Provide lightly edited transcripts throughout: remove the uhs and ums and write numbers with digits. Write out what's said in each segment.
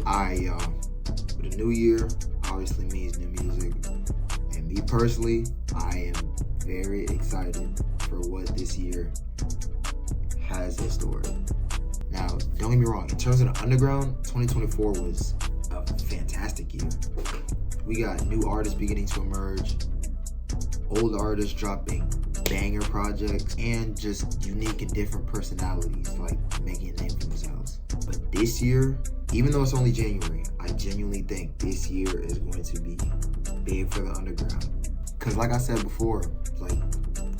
With a new year, obviously means new music. And me personally, I am very excited for what this year has in store. Now, don't get me wrong, in terms of the underground, 2024 was a fantastic year. We got new artists beginning to emerge, old artists dropping banger projects, and just unique and different personalities like making a name for themselves. But this year, even though it's only January, I genuinely think this year is going to be big for the underground. Cause like I said before, like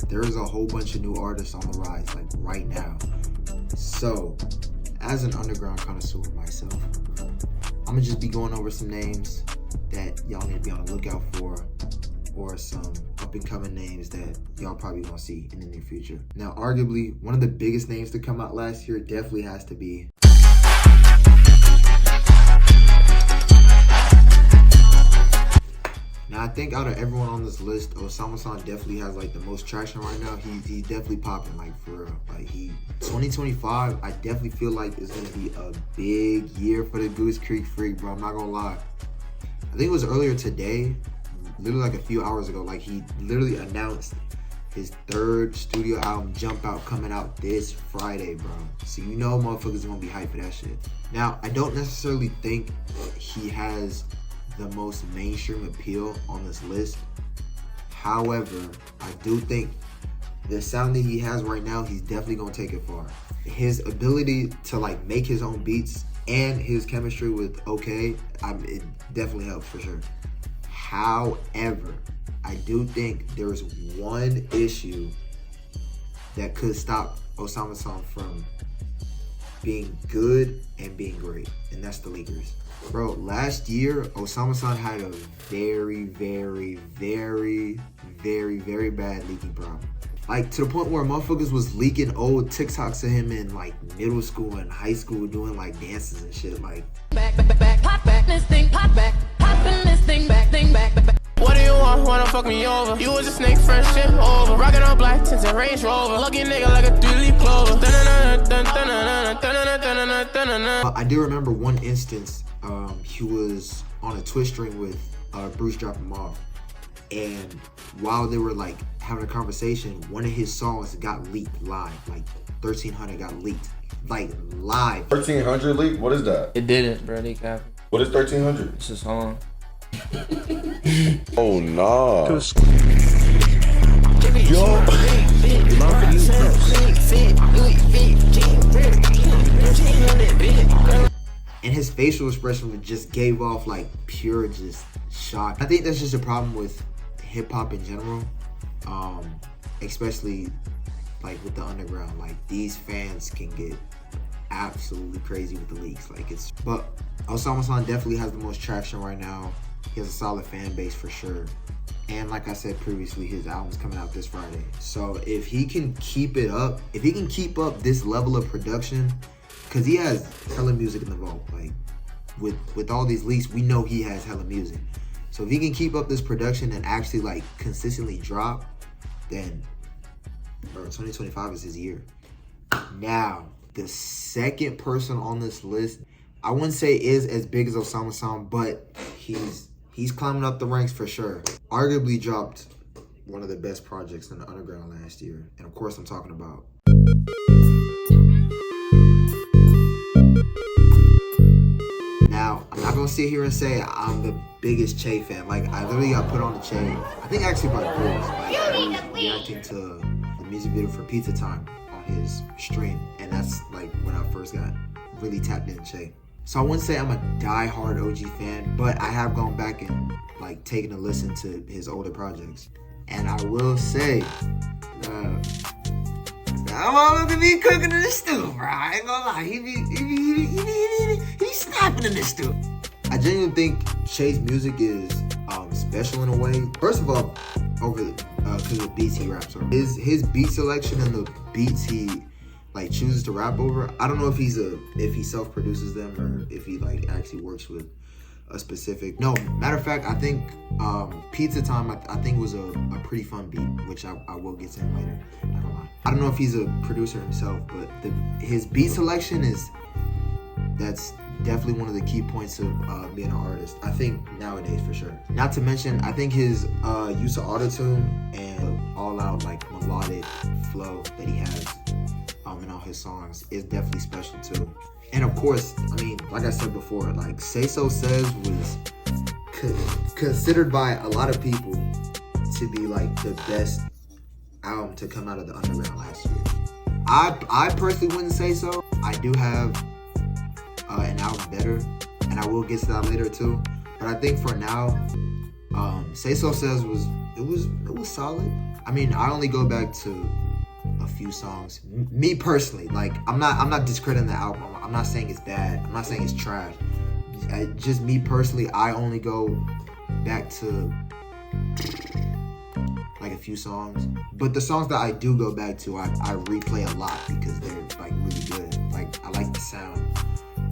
there is a whole bunch of new artists on the rise, like right now. So, as an underground connoisseur myself, I'm gonna just be going over some names that y'all need to be on the lookout for, or some up and coming names that y'all probably gonna see in the near future. Now, arguably, one of the biggest names to come out last year definitely has to be Now, I think out of everyone on this list, Osama definitely has like the most traction right now. He's definitely popping, like for real. Like 2025, I definitely feel like it's gonna be a big year for the Goose Creek Freak, bro. I'm not gonna lie. I think it was earlier today, literally like a few hours ago, like he literally announced his third studio album, Jump Out, coming out this Friday, bro. So you know motherfuckers gonna be hyped for that shit. Now, I don't necessarily think he has the most mainstream appeal on this list. However, I do think the sound that he has right now, he's definitely gonna take it far. His ability to like make his own beats and his chemistry with OK, it definitely helps for sure. However, I do think there's one issue that could stop Osama from being good and being great, and that's the leakers. Bro, last year, Osama had a very, very, very, very, very bad leaking problem. Like, to the point where motherfuckers was leaking old TikToks of him in, like, middle school and high school doing, like, dances and shit, like. Back, pop back, this thing, pop back, poppin' this thing back. What do you want? Wanna fuck me over? You was a snake, friendship over. Rockin' on black tints and Range Rover. Lucky nigga like a 3-leaf clover. I do remember one instance, he was on a Twitch stream with Bruce Drop Him Off, and while they were like having a conversation, one of his songs got leaked live. Like 1300 got leaked, like live. 1300 leaked? What is that? It didn't, bro. They capped. What is 1300? It's a song. Oh nah. And his facial expression just gave off like pure just shock. I think that's just a problem with hip hop in general, especially like with the underground. Like these fans can get absolutely crazy with the leaks. But Osama definitely has the most traction right now. He has a solid fan base for sure. And like I said previously, his album's coming out this Friday. So if he can keep it up, if he can keep up this level of production, because he has hella music in the vault. Like with all these leaks, we know he has hella music. So if he can keep up this production and actually like consistently drop, then bro, 2025 is his year. Now, the second person on this list, I wouldn't say is as big as Osama, but he's climbing up the ranks for sure. Arguably dropped one of the best projects in the underground last year. And of course I'm talking about Now, I'm not gonna sit here and say I'm the biggest Che fan. Like, I literally got put on the Che, I think actually by Bruce. Like, I was reacting to the music video for Pizza Time on his stream. And that's like when I first got really tapped into Che. So I wouldn't say I'm a die-hard OG fan, but I have gone back and like taken a listen to his older projects. And I will say, I'm always be cooking in the stew, bro. I ain't gonna lie. He be snapping in the stew. I genuinely think Che's music is special in a way. First of all, because of the beats he raps over. His beat selection and the beats he like chooses to rap over. I don't know if he self-produces them or if he like actually works with a specific. No, matter of fact, I think Pizza Time I think was a pretty fun beat, which I will get to him later. Not gonna lie. I don't know if he's a producer himself, but his beat selection that's definitely one of the key points of being an artist. I think nowadays for sure. Not to mention, I think his use of autotune and all-out like melodic flow that he has in all his songs is definitely special too. And of course, I mean, like I said before, like Say So Says was considered by a lot of people to be like the best album to come out of the underground last year. I personally wouldn't say so. I do have an album better, and I will get to that later too. But I think for now, Say So Says was solid. I mean, I only go back to a few songs. Me personally, like I'm not discrediting the album. I'm not saying it's bad. I'm not saying it's trash. Just me personally, I only go back to like a few songs. But the songs that I do go back to, I replay a lot because they're like really good. Like I like the sound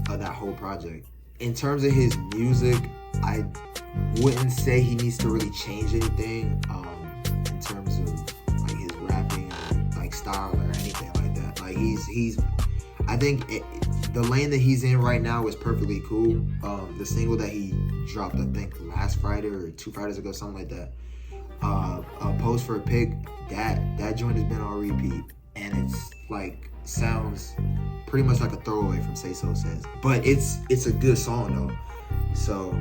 of that whole project. In terms of his music, I wouldn't say he needs to really change anything in terms of like his rapping or like style or anything like that. Like he's I think the lane that he's in right now is perfectly cool. The single that he dropped, I think last Friday or 2 Fridays ago, something like that, Pose for a Pic, that joint has been on repeat, and it's like sounds pretty much like a throwaway from Say So Says, but it's a good song though. So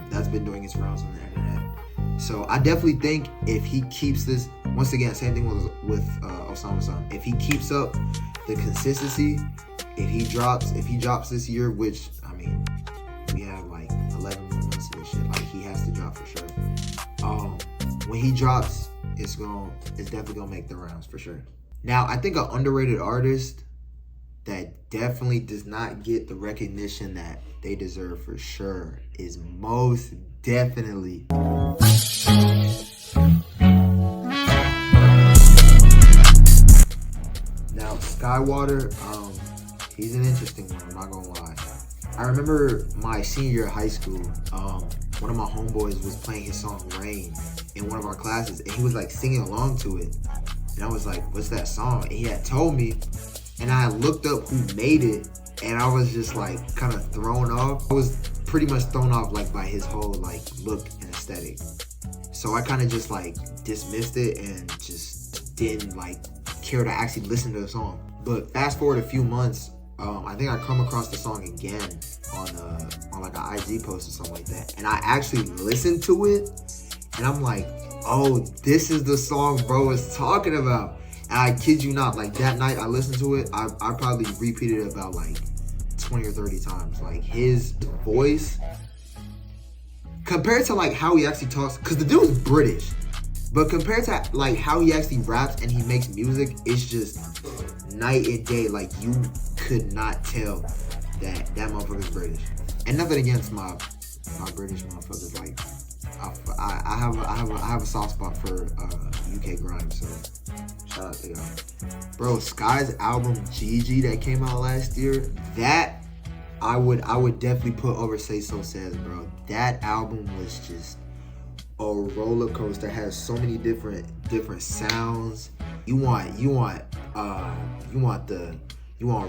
that's been doing its rounds on the internet. So I definitely think if he keeps this, once again, same thing with Osama-san, if he keeps up the consistency, if he drops this year, which I mean we have like 11 more months of this shit, like he has to drop for sure. When he drops, it's definitely gonna make the rounds for sure. Now, I think an underrated artist that definitely does not get the recognition that they deserve for sure is most definitely now Skywater. He's an interesting one, I'm not gonna lie. I remember my senior year of high school, one of my homeboys was playing his song Rain in one of our classes, and he was like singing along to it. And I was like, what's that song? And he had told me, and I looked up who made it, and I was just like kind of thrown off. I was pretty much thrown off like by his whole like look and aesthetic. So I kind of just like dismissed it and just didn't like care to actually listen to the song. But fast forward a few months, I think I come across the song again on like an IG post or something like that, and I actually listened to it, and I'm like, oh, this is the song bro is talking about. And I kid you not, like that night I listened to it, I probably repeated it about like 20 or 30 times. Like his voice, compared to like how he actually talks, because the dude's British, but compared to like how he actually raps and he makes music, it's just night and day. Like you could not tell that motherfucker's British. And nothing against my British motherfuckers. Like I have a soft spot for UK grime, so shout out to y'all. Bro, Sky's album GG that came out last year, that I would definitely put over Say So Says, bro. That album was just a roller coaster. It has so many different sounds. You want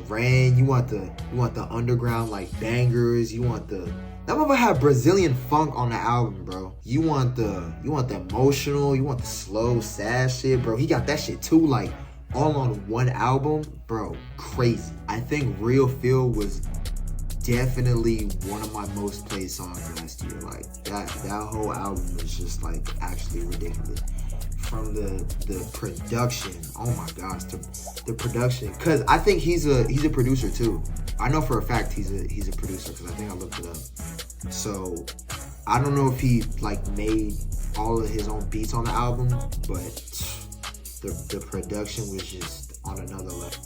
rain, you want the underground like bangers, that motherfucker had Brazilian funk on the album, bro. You want the emotional, you want the slow, sad shit, bro. He got that shit too, like all on one album, bro. Crazy. I think Real Feel was definitely one of my most played songs last year. Like that whole album was just like actually ridiculous. From the production, oh my gosh, the production. Cause I think he's a producer too. I know for a fact he's a producer because I think I looked it up. So I don't know if he like made all of his own beats on the album, but the production was just on another level.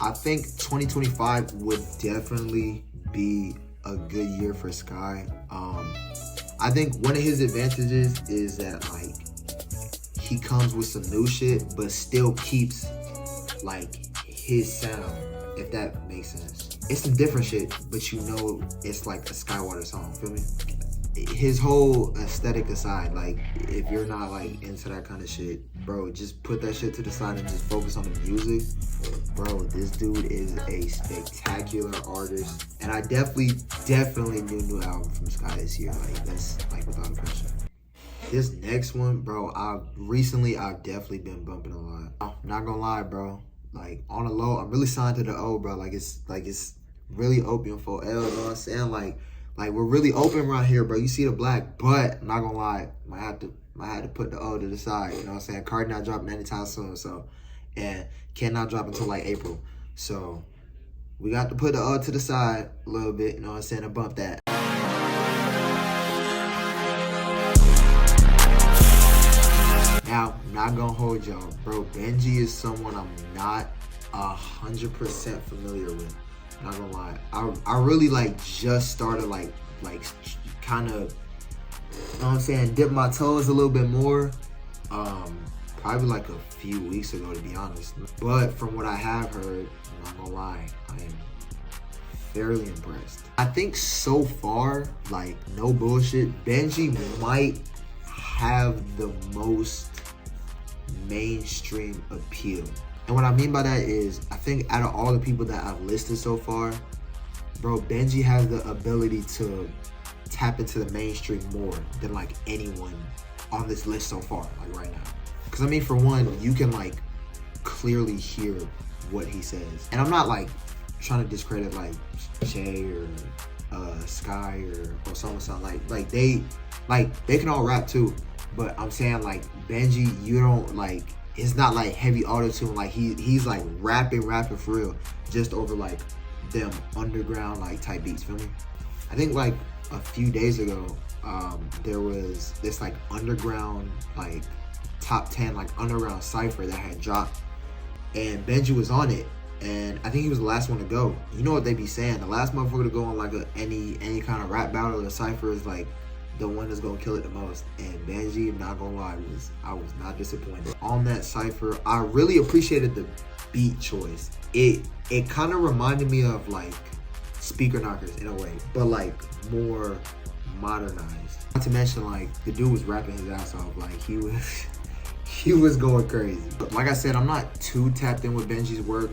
I think 2025 would definitely be a good year for Sky. I think one of his advantages is that like he comes with some new shit, but still keeps like his sound, if that makes sense. It's some different shit, but you know it's like a Skywater song, feel me? his whole aesthetic aside, like if you're not like into that kind of shit, bro, just put that shit to the side and just focus on the music. Bro, this dude is a spectacular artist, and I definitely need a new album from Sky this year. Like that's like without a question. This next one, bro, I've definitely been bumping a lot. I'm not gonna lie, bro. Like on the low, I'm really signed to the O, bro. Like it's really opium for L. You know what I'm saying? Like we're really open around here, bro. You see the black, but I'm not gonna lie, might have to put the O to the side. You know what I'm saying? Cardi not dropping anytime soon, so and cannot drop until like April. So we got to put the O to the side a little bit. You know what I'm saying? And bump that. Now, I'm not gonna hold y'all, bro. Benji is someone I'm not 100% familiar with. Not gonna lie, I really like just started like kind of, you know what I'm saying, dip my toes a little bit more. Probably like a few weeks ago, to be honest. But from what I have heard, I'm not gonna lie, I am fairly impressed. I think so far, like no bullshit, Benji might have the most mainstream appeal. And what I mean by that is, I think out of all the people that I've listed so far, bro, Benji has the ability to tap into the mainstream more than like anyone on this list so far, like right now. Because I mean, for one, you can like clearly hear what he says. And I'm not like trying to discredit like Jay or Sky or someone like they can all rap too. But I'm saying like Benji, you don't like, it's not like heavy auto-tune, like he's like rapping for real, just over like them underground like type beats, feel me? I think like a few days ago, there was this like underground like top 10 like underground cypher that had dropped, and Benji was on it, and I think he was the last one to go. You know what they be saying, the last motherfucker to go on like any kind of rap battle or cypher is like the one that's gonna kill it the most. And Benji, I'm not gonna lie, I was not disappointed on that cypher. I really appreciated the beat choice. It kind of reminded me of like Speaker Knockers in a way, but like more modernized. Not to mention like the dude was rapping his ass off, like he was going crazy. But like I said, I'm not too tapped in with Benji's work.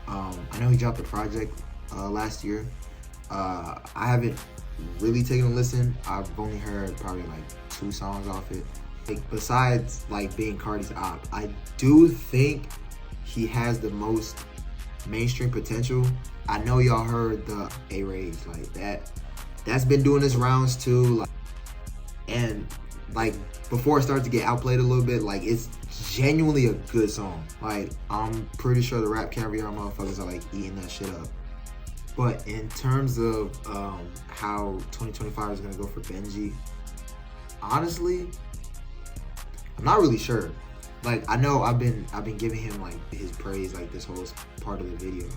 I know he dropped a project last year. I haven't really taking a listen. I've only heard probably like 2 songs off it. Like besides like being Cardi's op, I do think he has the most mainstream potential. I know y'all heard the A Rage, like that's been doing its rounds too. Like, and like before it starts to get outplayed a little bit, like it's genuinely a good song. Like I'm pretty sure the rap caviar motherfuckers are like eating that shit up. But in terms of how 2025 is gonna go for Benji, honestly, I'm not really sure. Like I know I've been giving him like his praise like this whole part of the video,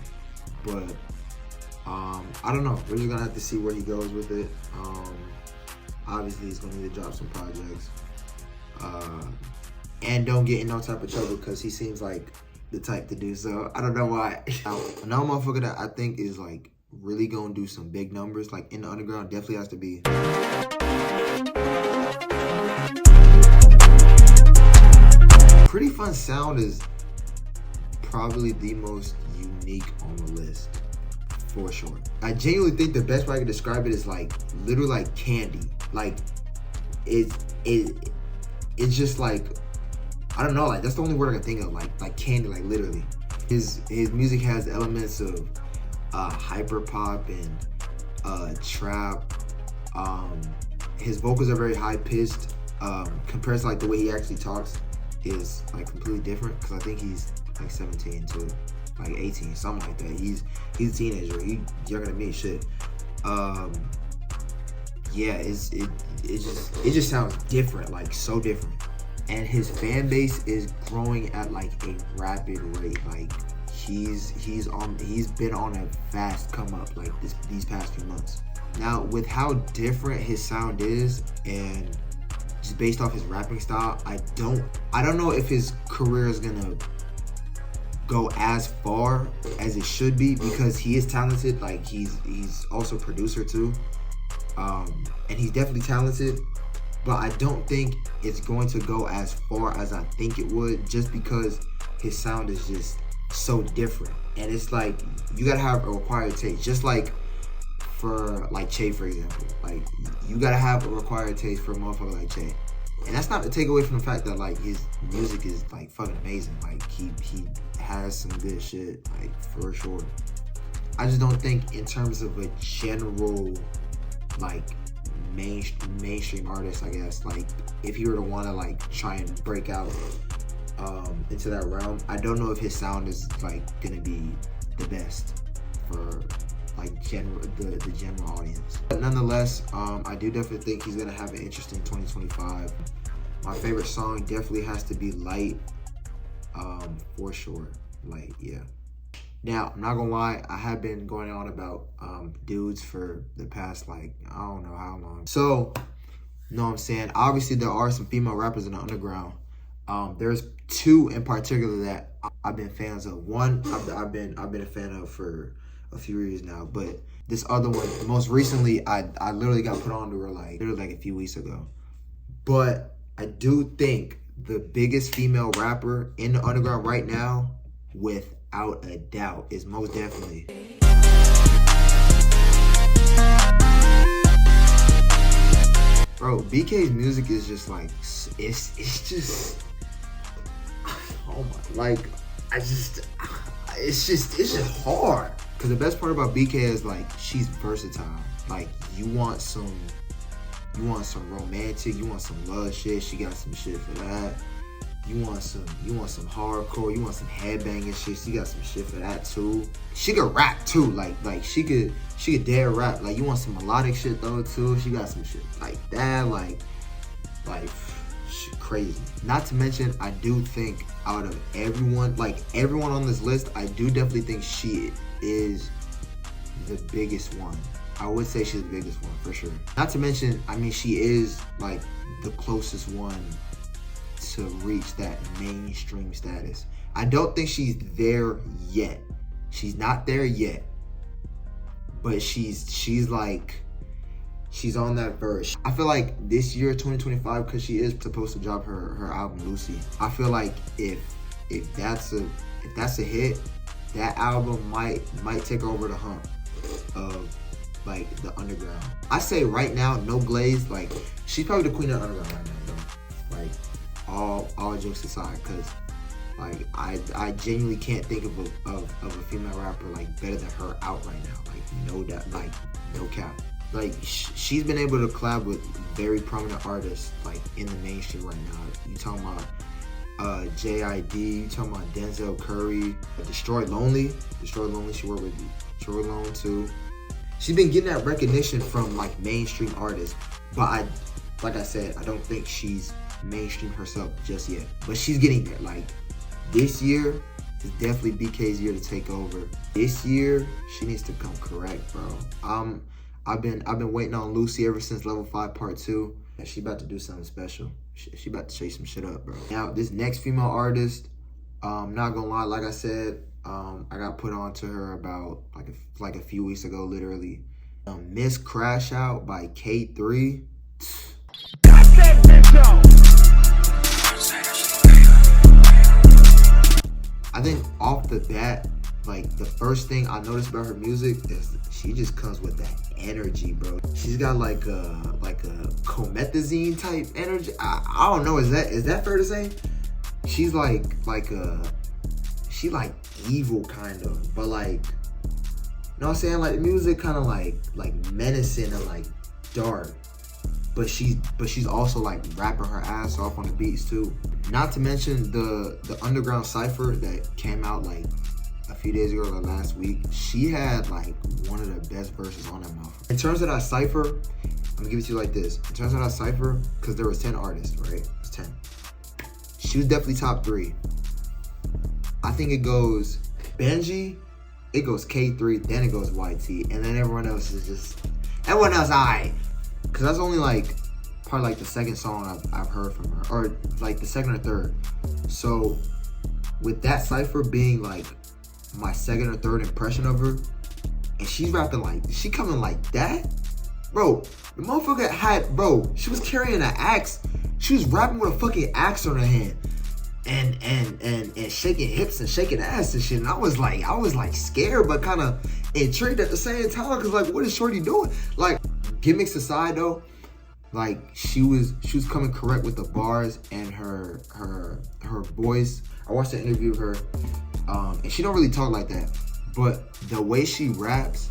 but I don't know. We're just gonna have to see where he goes with it. Obviously, he's gonna need to drop some projects, and don't get in no type of trouble because he seems like the type to do so. I don't know why. Another motherfucker that I think is like really gonna do some big numbers like in the underground definitely has to be Pretty Fun Sound. Is probably the most unique on the list for sure. I genuinely think the best way I can describe it is like literally like candy. Like it's just like, I don't know, like that's the only word I can think of, like candy, like literally. His music has elements of hyper pop and trap. His vocals are very high pitched. Compared to like the way he actually talks is like completely different, because I think he's like 17 to like 18, something like that. He's a teenager. He's younger than me. Shit. Yeah, it just sounds different, like so different. And his fan base is growing at like a rapid rate. Like he's been on a fast come up like these past few months. Now with how different his sound is, and just based off his rapping style, I don't know if his career is gonna go as far as it should be, because he is talented. Like he's also a producer too. and he's definitely talented, but I don't think it's going to go as far as I think it would, just because his sound is just so different. And it's like, you gotta have a required taste, just like for like Che, for example. Like, you gotta have a required taste for a motherfucker like Che. And that's not to take away from the fact that like his music is like fucking amazing. Like he has some good shit, like for sure. I just don't think in terms of a general like mainstream artist, I guess, like if he were to want to like try and break out into that realm, I don't know if his sound is like gonna be the best for like the general audience. But nonetheless, I do definitely think he's gonna have an interesting 2025. My favorite song definitely has to be Light, for sure. Light, yeah. Now, I'm not gonna lie, I have been going on about dudes for the past, like, I don't know how long. So, you know what I'm saying? Obviously, there are some female rappers in the underground. There's two in particular that I've been fans of. One, I've been a fan of for a few years now, but this other one, most recently, I literally got put on to her like a few weeks ago. But I do think the biggest female rapper in the underground right now, without a doubt, is most definitely bro. BK's music is just like, it's just, oh my, like, it's just hard. Cause the best part about BK is like, she's versatile. Like, you want some romantic, you want some love shit, she got some shit for that. You want some hardcore, you want some headbanging shit, she got some shit for that too. She could rap too, like she could dare rap. Like, you want some melodic shit though too, she got some shit like that, like shit crazy. Not to mention, I do think out of everyone on this list, I do definitely think she is the biggest one. I would say she's the biggest one for sure. Not to mention, I mean, she is like the closest one to reach that mainstream status. I don't think she's there yet. She's not there yet, but she's on that verge. I feel like this year, 2025, because she is supposed to drop her album Lucy. I feel like if that's a hit, that album might take over the hump of like the underground. I say right now, no glaze, like she's probably the queen of the underground right now, though. Like all jokes aside, because like I genuinely can't think of a female rapper like better than her out right now. Like no doubt, like no cap. Like she's been able to collab with very prominent artists like in the mainstream right now. You talking about JID, you talking about Denzel Curry, Destroy Lonely. She worked with Destroy Lonely too. She's been getting that recognition from like mainstream artists, but like I said, I don't think she's mainstream herself just yet. But she's getting there. Like this year is definitely BK's year to take over. This year she needs to come correct, bro. I've been waiting on Lucy ever since Level 5 Part 2. And she about to do something special. She about to chase some shit up, bro. Now, this next female artist, not gonna lie, like I said, I got put on to her about like a few weeks ago, literally. Miss Crash Out by K3. I think off the bat, like the first thing I noticed about her music is she just comes with that energy, bro. She's got like a comethazine type energy. I don't know, is that fair to say? She's like evil kind of, but like, you know what I'm saying? Like the music kind of like menacing and like dark, but she's also like rapping her ass off on the beats too. Not to mention the underground cipher that came out like a few days ago or last week. She had like one of the best verses on that motherfucker. In terms of that cipher, I'm gonna give it to you like this. In terms of that cipher, because there was 10 artists, right? It was 10. She was definitely top 3. I think it goes Benji, it goes K3, then it goes YT, and then everyone else alright. Cause that's only like probably like the second song I've heard from her, or like the second or third. So with that cipher being like my second or third impression of her, and she's rapping like, she coming like that, bro. The motherfucker had, bro, she was carrying an axe. She was rapping with a fucking axe on her hand. And shaking hips and shaking ass and shit. And I was like scared, but kind of intrigued at the same time. Cause like, what is Shorty doing? Like, gimmicks aside though, like she was coming correct with the bars and her voice. I watched an interview of her, and she don't really talk like that, but the way she raps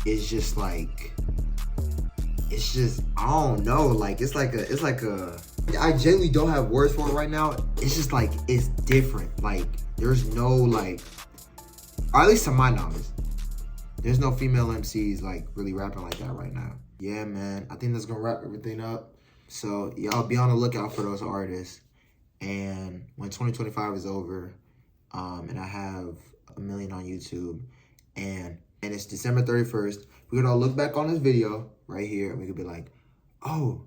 is just like, it's just, I don't know, like it's like a I genuinely don't have words for it right now. It's just like, it's different. Like, there's no like, or at least to my knowledge, there's no female MCs like really rapping like that right now. Yeah, man, I think that's gonna wrap everything up. So y'all be on the lookout for those artists. And when 2025 is over, and I have 1 million on YouTube, and it's December 31st, we're gonna look back on this video right here, and we could be like, oh,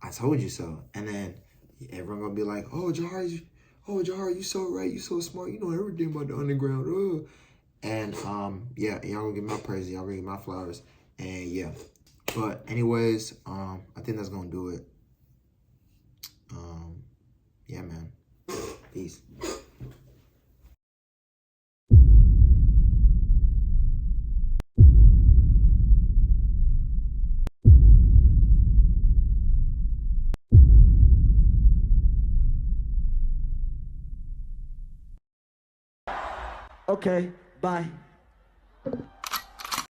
I told you so. And then everyone gonna be like, oh, Jahar, you so right, you so smart, you know everything about the underground. And yeah, y'all gonna give my praise, y'all gonna give my flowers, and yeah. But anyways, I think that's gonna do it. Yeah, man. Peace. Okay, bye.